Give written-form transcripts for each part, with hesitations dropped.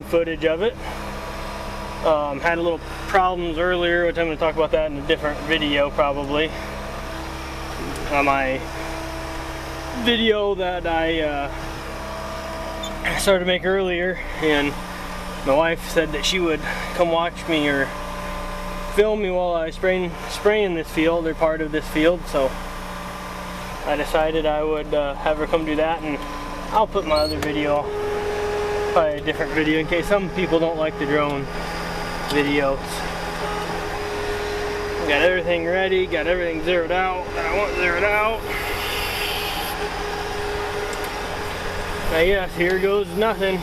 footage of it. Had a little problems earlier, which I'm going to talk about that in a different video probably. My video that I started to make earlier, and my wife said that she would come watch me or film me while I spraying this field or part of this field, so I decided I would have her come do that, and I'll put my other video, probably a different video, in case some people don't like the drone videos. Got everything ready, got everything zeroed out that I want zeroed out. I guess here goes nothing.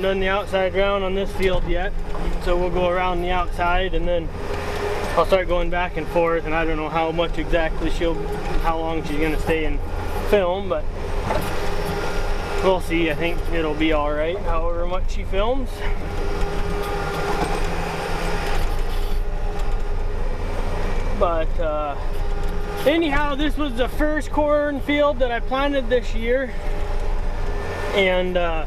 Done the outside round on this field yet, so we'll go around the outside and then I'll start going back and forth, and I don't know how much exactly how long she's gonna stay and film, but we'll see. I think it'll be all right however much she films. But anyhow, this was the first corn field that I planted this year, and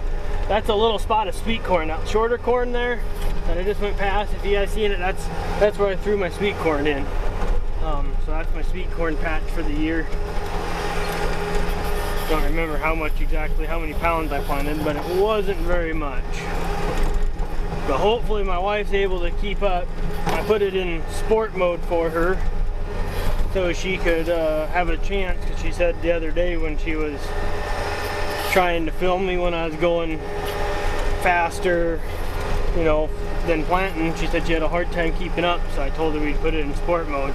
that's a little spot of sweet corn, that shorter corn there that I just went past. If you guys seen it, that's where I threw my sweet corn in. So that's my sweet corn patch for the year. Don't remember how many pounds I planted, but it wasn't very much. But hopefully my wife's able to keep up. I put it in sport mode for her so she could have a chance, because she said the other day when she was trying to film me when I was going faster, you know, than planting, she said she had a hard time keeping up, so I told her we'd put it in sport mode.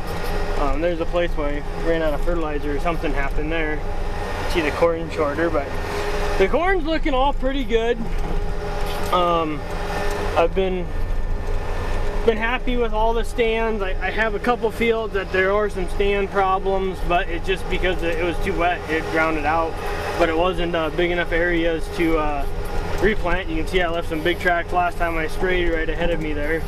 There's a place where I ran out of fertilizer or something happened there. See the corn shorter, but the corn's looking all pretty good. I've been happy with all the stands. I have a couple fields that there are some stand problems, but it's just because it was too wet, it drowned it out. But it wasn't big enough areas to replant. You can see I left some big tracks last time I sprayed right ahead of me there.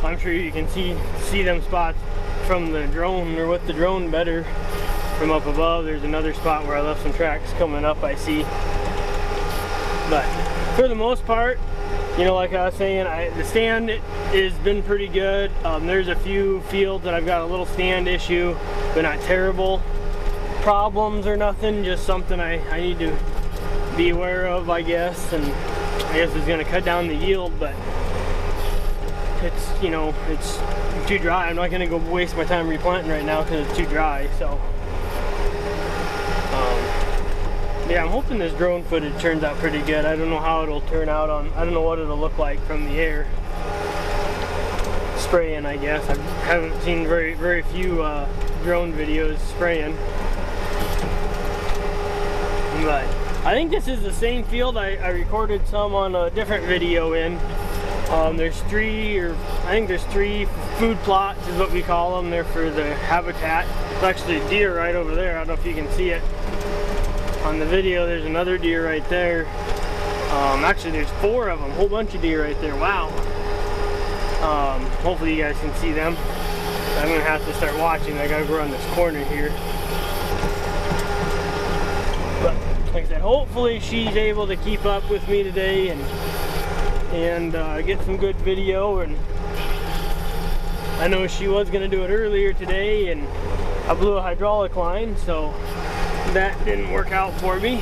I'm sure you can see them spots from the drone, or with the drone better from up above. There's another spot where I left some tracks coming up, I see. But for the most part, you know, like I was saying, the stand has been pretty good. There's a few fields that I've got a little stand issue, but not terrible problems or nothing, just something I need to be aware of, I guess. And I guess it's going to cut down the yield, but it's, you know, it's too dry. I'm not going to go waste my time replanting right now because it's too dry. So yeah, I'm hoping this drone footage turns out pretty good. I don't know how it'll turn out I don't know what it'll look like from the air spraying, I guess. I haven't seen very few drone videos spraying. But I think this is the same field I recorded some on a different video in. There's I think there's three food plots is what we call them. They're for the habitat. There's actually a deer right over there. I don't know if you can see it on the video. There's another deer right there. Actually there's 4 of them, a whole bunch of deer right there. Wow. Hopefully you guys can see them. I'm gonna have to start watching. I gotta go around this corner here. But like I said, hopefully she's able to keep up with me today and get some good video. And I know she was gonna do it earlier today, and I blew a hydraulic line, so that didn't work out for me.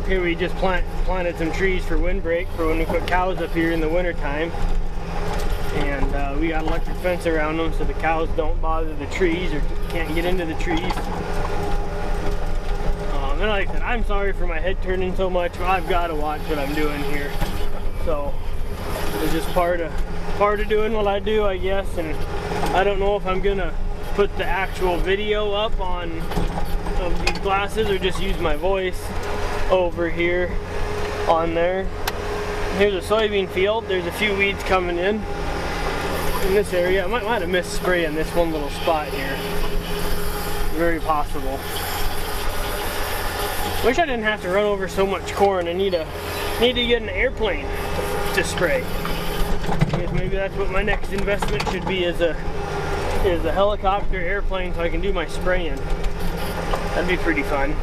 Here we just planted some trees for windbreak for when we put cows up here in the winter time, and we got electric fence around them so the cows don't bother the trees or can't get into the trees. And like I said, I'm sorry for my head turning so much, but I've got to watch what I'm doing here. So it's just part of doing what I do, I guess. And I don't know if I'm gonna put the actual video up of these glasses or just use my voice over here on there. Here's a soybean field. There's a few weeds coming in. in this area. I might have missed spraying this one little spot here. Very possible. Wish I didn't have to run over so much corn. I need to get an airplane to spray. Maybe that's what my next investment should be, is a helicopter airplane, so I can do my spraying. That'd be pretty fun.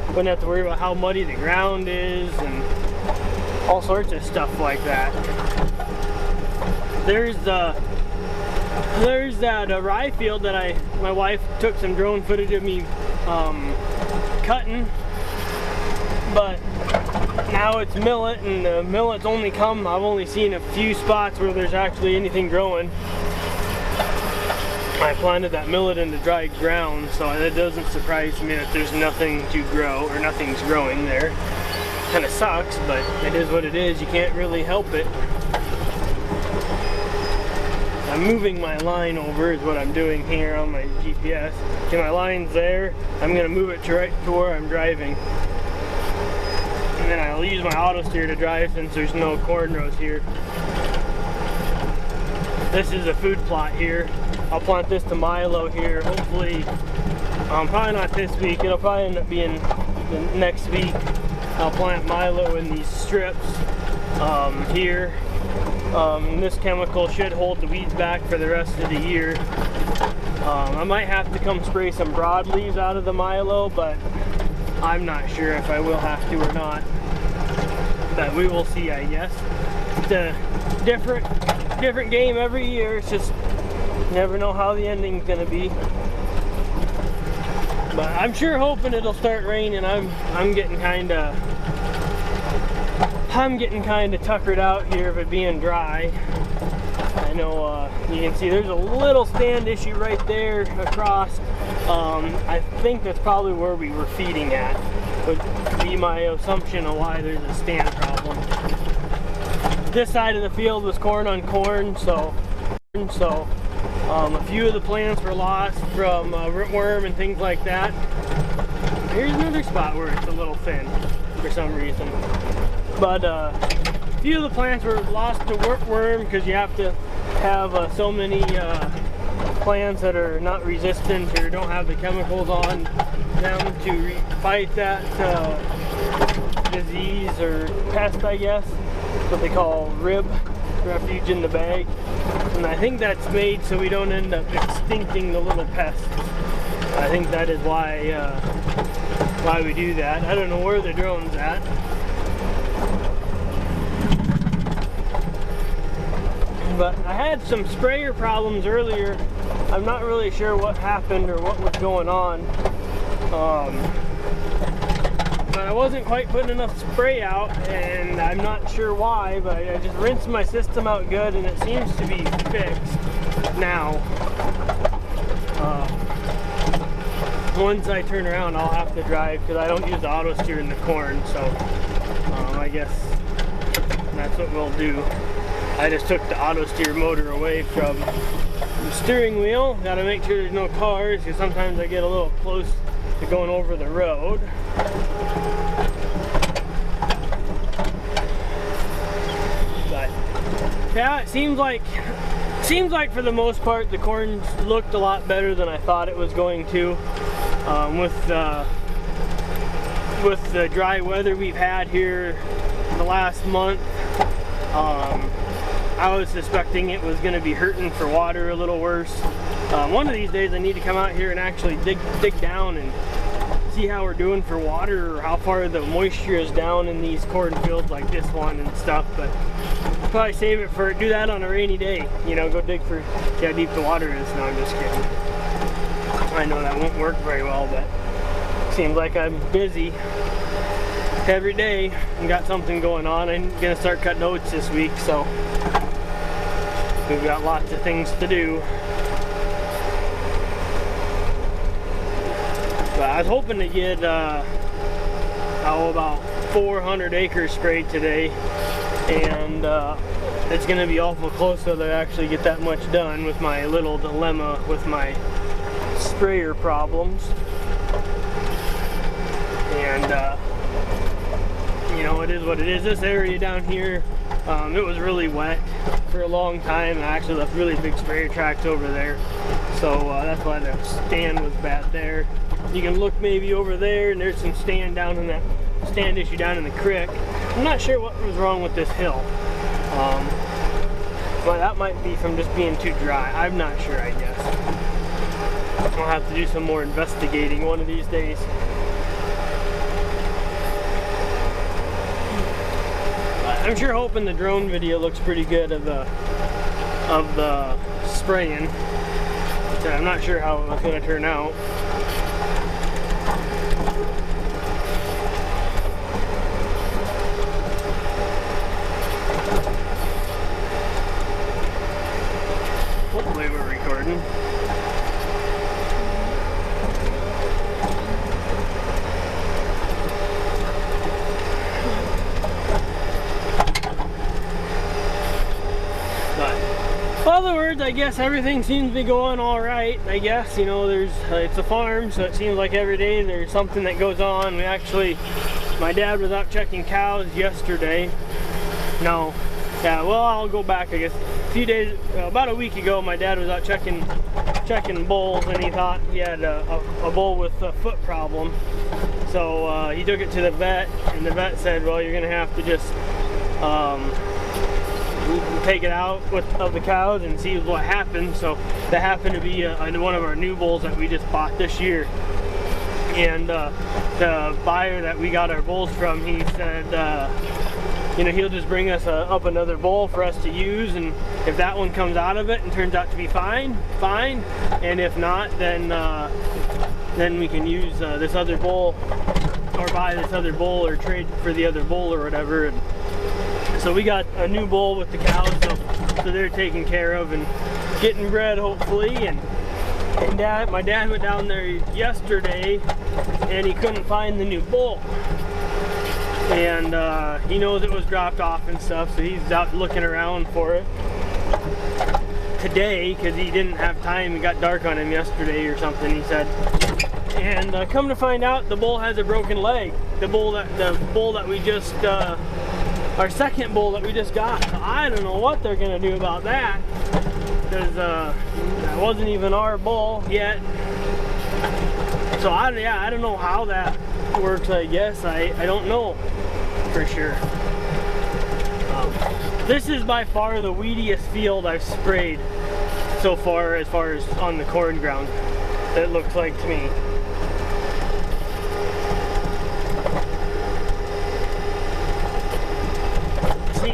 Wouldn't have to worry about how muddy the ground is and all sorts of stuff like that. There's that rye field that my wife took some drone footage of me cutting, but now it's millet, and the millet's only come, I've only seen a few spots where there's actually anything growing. I planted that millet into dry ground, so it doesn't surprise me that there's nothing to grow, or nothing's growing there. Kind of sucks, but it is what it is. You can't really help it. I'm moving my line over is what I'm doing here on my GPS. Okay, my line's there. I'm going to move it to right to where I'm driving. And then I'll use my auto steer to drive since there's no corn rows here. This is a food plot here. I'll plant this to milo here. Hopefully, probably not this week. It'll probably end up being the next week. I'll plant milo in these strips here. This chemical should hold the weeds back for the rest of the year. I might have to come spray some broadleaves out of the milo, but I'm not sure if I will have to or not. But we will see, I guess. It's a different game every year. It's just never know how the ending's gonna be. But I'm sure hoping it'll start raining. I'm getting kinda tuckered out here of it being dry. I know you can see there's a little stand issue right there across. I think that's probably where we were feeding at. Would be my assumption of why there's a stand problem. This side of the field was corn on corn, so a few of the plants were lost from rootworm and things like that. Here's another spot where it's a little thin for some reason. But a few of the plants were lost to rootworm because you have to have so many plants that are not resistant or don't have the chemicals on them to fight that disease or pest, I guess. What they call rib, refuge in the bag. And I think that's made so we don't end up extincting the little pests. I think that is why we do that. I don't know where the drone's at. But I had some sprayer problems earlier. I'm not really sure what happened or what was going on. But I wasn't quite putting enough spray out, and I'm not sure why, but I just rinsed my system out good and it seems to be fixed now. Once I turn around, I'll have to drive because I don't use the auto steer in the corn, so I guess that's what we'll do. I just took the auto steer motor away from the steering wheel. Got to make sure there's no cars because sometimes I get a little close to going over the road. But yeah, it seems like for the most part the corn looked a lot better than I thought it was going to. With the dry weather we've had here the last month, I was suspecting it was going to be hurting for water a little worse. One of these days I need to come out here and actually dig down and see how we're doing for water, or how far the moisture is down in these cornfields like this one and stuff. But I'll probably save it for, do that on a rainy day. You know, go dig for, see how deep the water is. No, I'm just kidding. I know that won't work very well, but it seems like I'm busy every day and got something going on. I'm gonna start cutting oats this week, so we've got lots of things to do. But I was hoping to get about 400 acres sprayed today, and it's gonna be awful close so that I actually get that much done with my little dilemma with my sprayer problems. And you know, it is what it is. This area down here, it was really wet for a long time. I actually left really big sprayer tracks over there, so that's why the stand was bad there. You can look maybe over there, and there's some stand down in that stand issue down in the creek. I'm not sure what was wrong with this hill, but that might be from just being too dry. I'm not sure, I guess. I'll have to do some more investigating one of these days. I'm sure hoping the drone video looks pretty good of the spraying. So I'm not sure how it's going to turn out. Hopefully we're recording. In other words, I guess everything seems to be going all right. I guess, you know, it's a farm, so it seems like every day there's something that goes on. My dad was out checking cows yesterday. No, yeah, well, I'll go back, I guess. A few days, about a week ago, my dad was out checking bulls, and he thought he had a bull with a foot problem. So he took it to the vet, and the vet said, well, you're gonna have to just take it out of the cows and see what happens. So that happened to be one of our new bulls that we just bought this year. And the buyer that we got our bulls from, he said, you know, he'll just bring us up another bull for us to use, and if that one comes out of it and turns out to be fine, and if not, then we can use this other bull, or buy this other bull, or trade for the other bull or whatever. And so we got a new bull with the cows, so they're taken care of and getting bred, hopefully. And my dad went down there yesterday, and he couldn't find the new bull. And he knows it was dropped off and stuff, so he's out looking around for it today, because he didn't have time. It got dark on him yesterday or something, he said. And come to find out, the bull has a broken leg. The bull that we just our second bull that we just got. So I don't know what they're gonna do about that, because that wasn't even our bull yet. So I don't know how that works. I guess I don't know for sure. This is by far the weediest field I've sprayed so far, as on the corn ground, it looks like to me.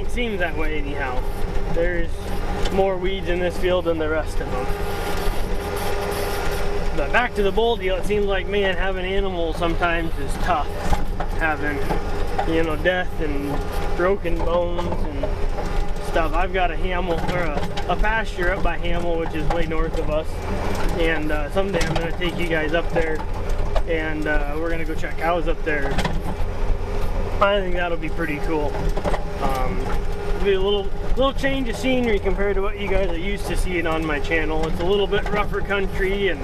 Seems that way anyhow. There's more weeds in this field than the rest of them. But back to the bull deal, it seems like, man, having animals sometimes is tough. Having, you know, death and broken bones and stuff. I've got a Hamel, or a pasture up by Hamel, which is way north of us. And someday I'm going to take you guys up there, and we're going to go check cows up there. I think that'll be pretty cool. It'll be a little change of scenery compared to what you guys are used to seeing on my channel. It's a little bit rougher country, and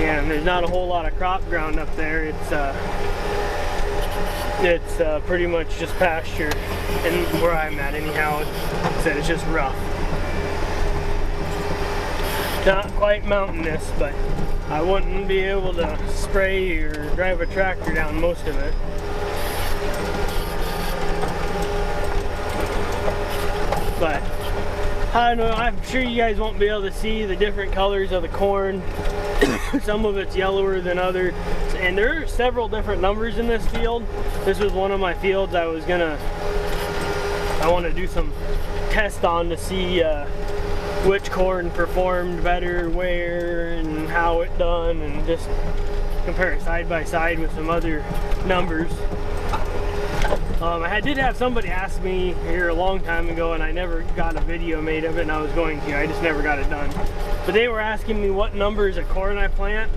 there's not a whole lot of crop ground up there. It's pretty much just pasture, and where I'm at anyhow, it's just rough. Not quite mountainous, but I wouldn't be able to spray or drive a tractor down most of it. But I don't know, I'm sure you guys won't be able to see the different colors of the corn. Some of it's yellower than others, and there are several different numbers in this field. This was one of my fields I want to do some test on to see which corn performed better where and how it done, and just compare it side by side with some other numbers. I did have somebody ask me here a long time ago, and I never got a video made of it, and I was going to. I just never got it done. But they were asking me what numbers of corn I plant.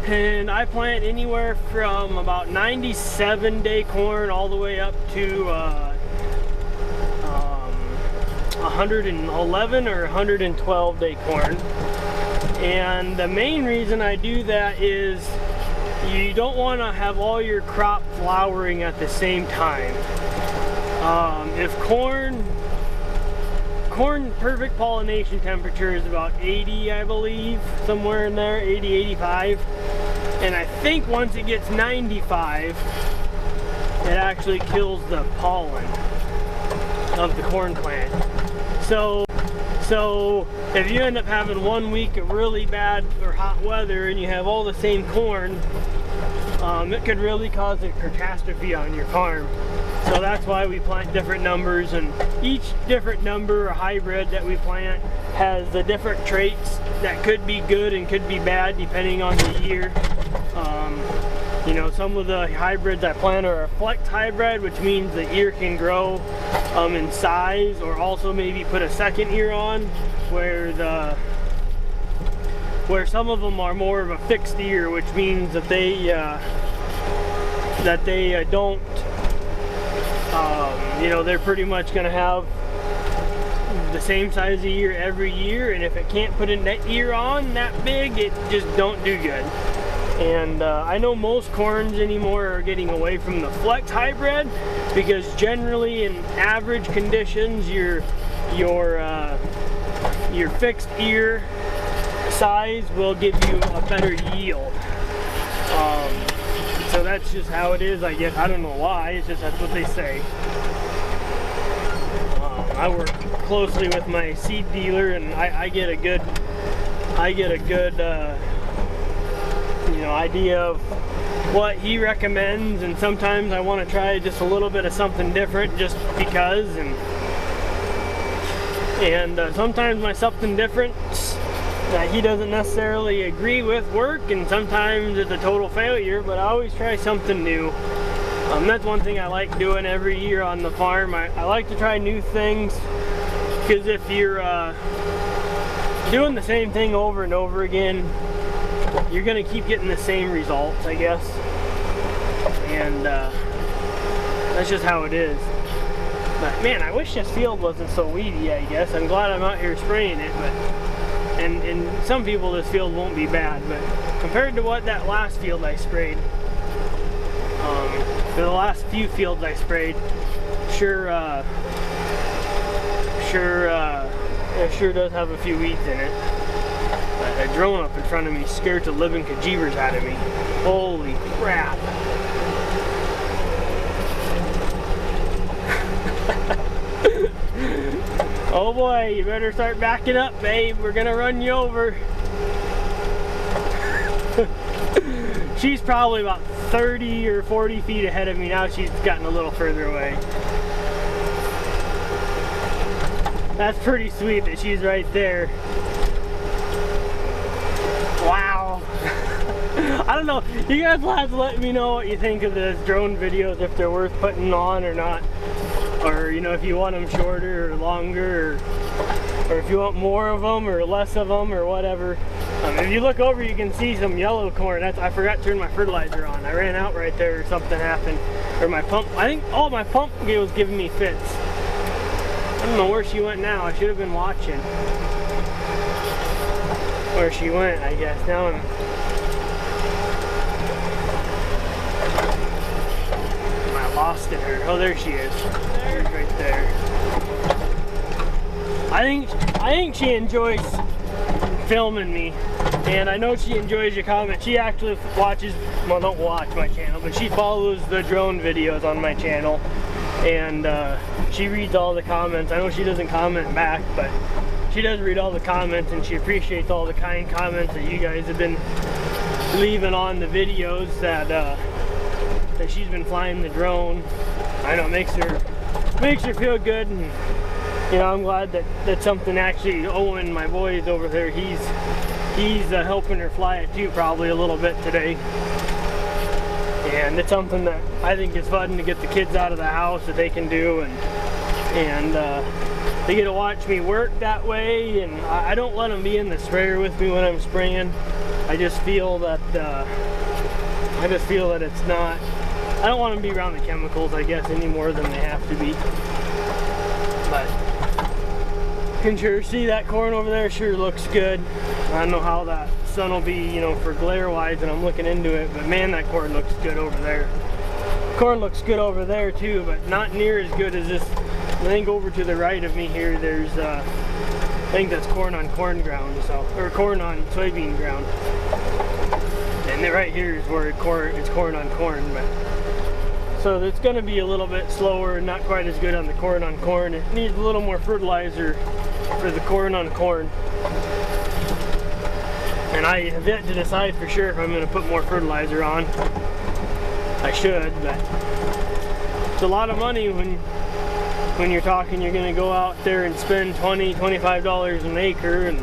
And I plant anywhere from about 97-day corn all the way up to 111 or 112-day corn. And the main reason I do that is you don't want to have all your crop flowering at the same time. If corn perfect pollination temperature is about 80, I believe, somewhere in there, 80, 85. And I think once it gets 95, it actually kills the pollen of the corn plant. So if you end up having 1 week of really bad or hot weather and you have all the same corn, it could really cause a catastrophe on your farm. So that's why we plant different numbers, and each different number or hybrid that we plant has the different traits that could be good and could be bad depending on the year. You know, some of the hybrids I plant are a flex hybrid, which means the ear can grow in size, or also maybe put a second ear on, where some of them are more of a fixed ear, which means that they don't. You know, they're pretty much going to have the same size of ear every year, and if it can't put an ear on that big, it just don't do good. And I know most corns anymore are getting away from the flex hybrid, because generally in average conditions your fixed ear size will give you a better yield. So that's just how it is, I guess. I don't know why, it's just that's what they say. I work closely with my seed dealer, and I get a good you know, idea of what he recommends, and sometimes I want to try just a little bit of something different just because, and sometimes my something different that he doesn't necessarily agree with work, and sometimes it's a total failure, but I always try something new. That's one thing I like doing every year on the farm. I like to try new things, because if you're doing the same thing over and over again, you're going to keep getting the same results, I guess. And that's just how it is. But man, I wish this field wasn't so weedy, I guess. I'm glad I'm out here spraying it, but and some people this field won't be bad, but compared to what that last field I sprayed, the last few fields I sprayed, it sure does have a few weeds in it. A drone up in front of me scared the living kajivers out of me. Holy crap. Oh boy, you better start backing up, babe. We're gonna run you over. She's probably about 30 or 40 feet ahead of me now. She's gotten a little further away. That's pretty sweet that she's right there. Wow. I don't know. You guys will have to let me know what you think of this drone videos, if they're worth putting on or not. Or, you know, if you want them shorter or longer, or if you want more of them or less of them or whatever. If you look over, you can see some yellow corn. I forgot to turn my fertilizer on. I ran out right there, or something happened. Or my pump, I think, oh, my pump was giving me fits. I don't know where she went now. I should have been watching where she went, I guess. Now I lost in her. Oh, there she is. There's right there. I think she enjoys filming me, and I know she enjoys your comments. She actually watches, well, don't watch my channel, but she follows the drone videos on my channel, and she reads all the comments. I know she doesn't comment back, but she does read all the comments, and she appreciates all the kind comments that you guys have been leaving on the videos that that she's been flying the drone. I know it makes her feel good, and you know, I'm glad that something actually, Owen, my boy, is over there. He's helping her fly it too, probably a little bit today. And it's something that I think is fun to get the kids out of the house that they can do, and they get to watch me work that way. And I don't let them be in the sprayer with me when I'm spraying. I just feel that it's not. I don't want them to be around the chemicals, I guess, any more than they have to be. But you can sure see that corn over there sure looks good. I don't know how that sun will be, you know, for glare wise, and I'm looking into it, but man, that corn looks good over there. corn looks good over there too, but not near as good as this. I think over to the right of me here, there's I think that's corn on corn ground, so, or corn on soybean ground. And then right here is where it's corn on corn. But so it's going to be a little bit slower and not quite as good on the corn on corn. It needs a little more fertilizer for the corn on corn. And I have yet to decide for sure if I'm going to put more fertilizer on. I should, but it's a lot of money when you're talking you're going to go out there and spend $20, $25 an acre, and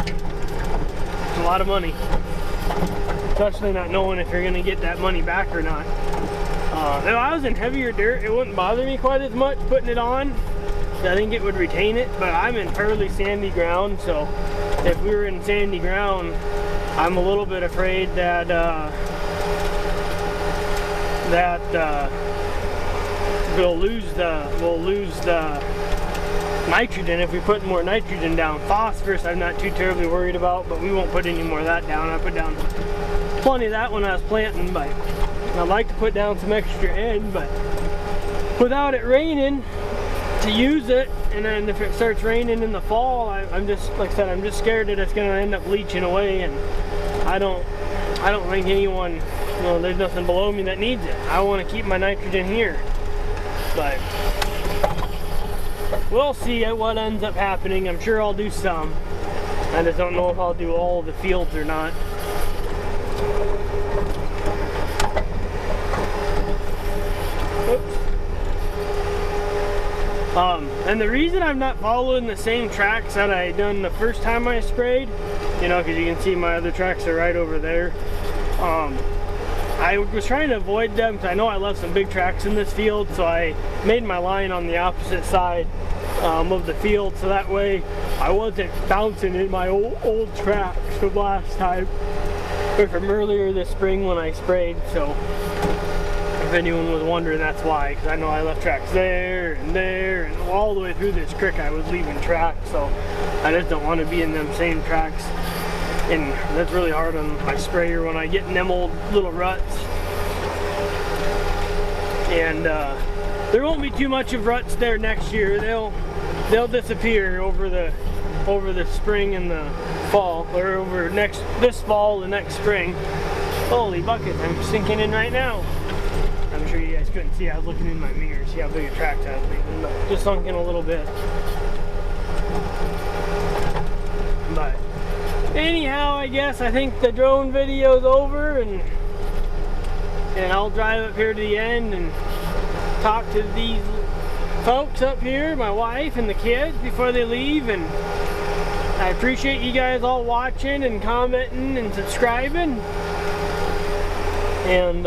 it's a lot of money. Especially not knowing if you're going to get that money back or not. If I was in heavier dirt, it wouldn't bother me quite as much putting it on. I think it would retain it, but I'm in fairly sandy ground, so if we were in sandy ground, I'm a little bit afraid that we'll lose the nitrogen if we put more nitrogen down. Phosphorus I'm not too terribly worried about, but we won't put any more of that down. I put down plenty of that when I was planting, but I'd like to put down some extra N, but without it raining to use it, and then if it starts raining in the fall, I'm just, like I said, I'm just scared that it's going to end up leaching away, and I don't think anyone, you know, there's nothing below me that needs it. I want to keep my nitrogen here, but we'll see what ends up happening. I'm sure I'll do some. I just don't know if I'll do all of the fields or not. Oops. And the reason I'm not following the same tracks that I done the first time I sprayed, you know, because you can see my other tracks are right over there. I was trying to avoid them because I know I left some big tracks in this field, so I made my line on the opposite side of the field, so that way I wasn't bouncing in my old tracks from last time, or from earlier this spring when I sprayed. So if anyone was wondering, that's why, because I know I left tracks there and all the way through this creek I was leaving tracks, so I just don't want to be in them same tracks. And that's really hard on my sprayer when I get in them old little ruts. And there won't be too much of ruts there next year. They'll disappear over the spring and the fall, or over this fall and next spring. Holy bucket, I'm sinking in right now. I'm sure you guys couldn't see, I was looking in my mirror, see how big a tract I was leaving, but just sunk in a little bit. But anyhow, I guess I think the drone video's over, and I'll drive up here to the end and talk to these folks up here, my wife and the kids, before they leave. And I appreciate you guys all watching and commenting and subscribing. And